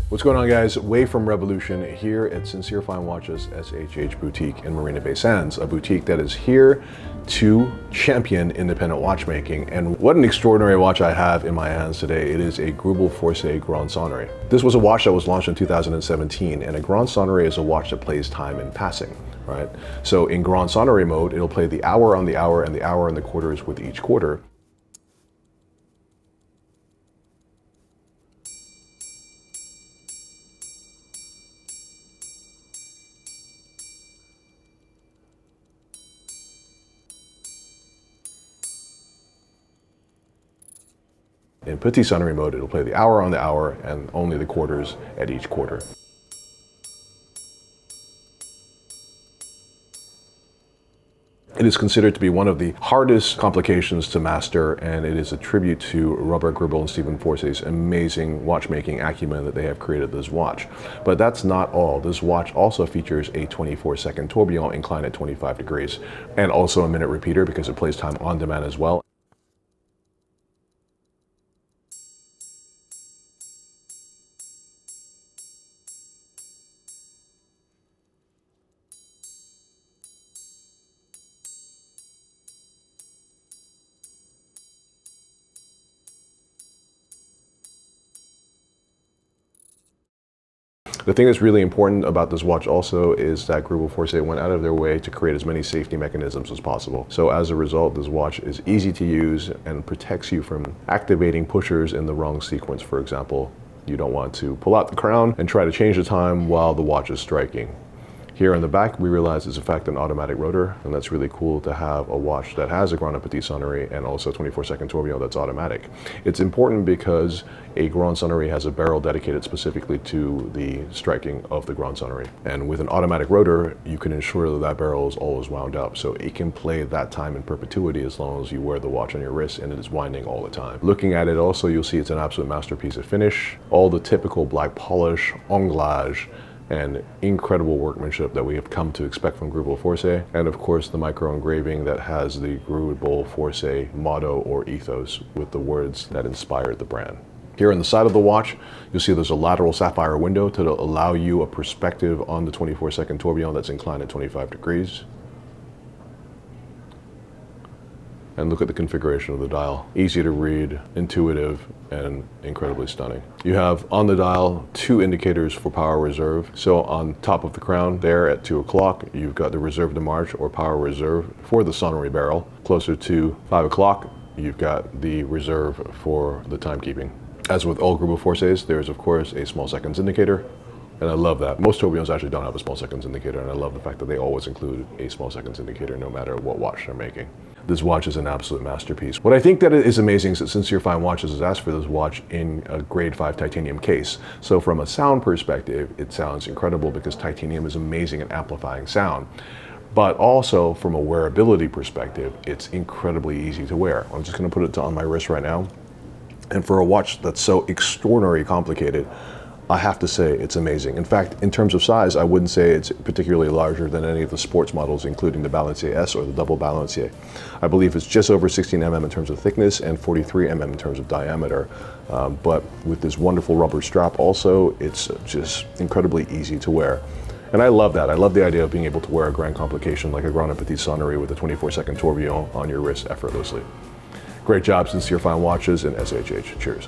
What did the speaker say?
What's going on, guys? Way from Revolution here at Sincere Fine Watches SHH Boutique in Marina Bay Sands, a boutique that is here to champion independent watchmaking. And what an extraordinary watch I have in my hands today. It is a Greubel Forsey Grande Sonnerie. This was a watch that was launched in 2017, and a Grande Sonnerie is a watch that plays time in passing, right? So in Grande Sonnerie mode, it'll play the hour on the hour and the hour and the quarters with each quarter. In petite sonnerie mode, it'll play the hour on the hour and only the quarters at each quarter. It is considered to be one of the hardest complications to master, and it is a tribute to Robert Greubel and Stephen Forsey's amazing watchmaking acumen that they have created this watch. But that's not all. This watch also features a 24-second tourbillon inclined at 25 degrees, and also a minute repeater because it plays time on demand as well. The thing that's really important about this watch also is that Greubel Forsey went out of their way to create as many safety mechanisms as possible. So as a result, this watch is easy to use and protects you from activating pushers in the wrong sequence. For example, you don't want to pull out the crown and try to change the time while the watch is striking. Here on the back, we realize it's in fact an automatic rotor, and that's really cool to have a watch that has a Grande Petite Sonnerie and also 24-second tourbillon that's automatic. It's important because a Grande Sonnerie has a barrel dedicated specifically to the striking of the Grande Sonnerie. And with an automatic rotor, you can ensure that that barrel is always wound up, so it can play that time in perpetuity as long as you wear the watch on your wrist and it is winding all the time. Looking at it also, you'll see it's an absolute masterpiece of finish. All the typical black polish, anglage, and incredible workmanship that we have come to expect from Greubel Forsey, and of course the micro engraving that has the Greubel Forsey motto or ethos with the words that inspired the brand. Here on the side of the watch, you'll see there's a lateral sapphire window to allow you a perspective on the 24-second tourbillon that's inclined at 25 degrees. And look at the configuration of the dial. Easy to read, intuitive, and incredibly stunning. You have on the dial 2 indicators for power reserve. So on top of the crown there at 2 o'clock, you've got the reserve de marche or power reserve for the Sonnerie barrel. Closer to 5 o'clock, you've got the reserve for the timekeeping. As with all Greubel Forseys, there's of course a small seconds indicator. And I love that. Most tourbillons actually don't have a small seconds indicator, and I love the fact that they always include a small seconds indicator no matter what watch they're making. This watch is an absolute masterpiece. What I think that is amazing is that Sincere Fine Watches has asked for this watch in a grade 5 titanium case. So from a sound perspective, it sounds incredible because titanium is amazing at amplifying sound. But also from a wearability perspective, it's incredibly easy to wear. I'm just gonna put it on my wrist right now. And for a watch that's so extraordinarily complicated, I have to say it's amazing. In fact, in terms of size, I wouldn't say it's particularly larger than any of the sports models, including the Balancier S or the double Balancier. I believe it's just over 16 mm in terms of thickness and 43 mm in terms of diameter. But with this wonderful rubber strap also, it's just incredibly easy to wear. And I love that. I love the idea of being able to wear a grand complication like a Grande Petite Sonnerie with a 24-second tourbillon on your wrist effortlessly. Great job, Sincere Fine Watches and SHH. Cheers.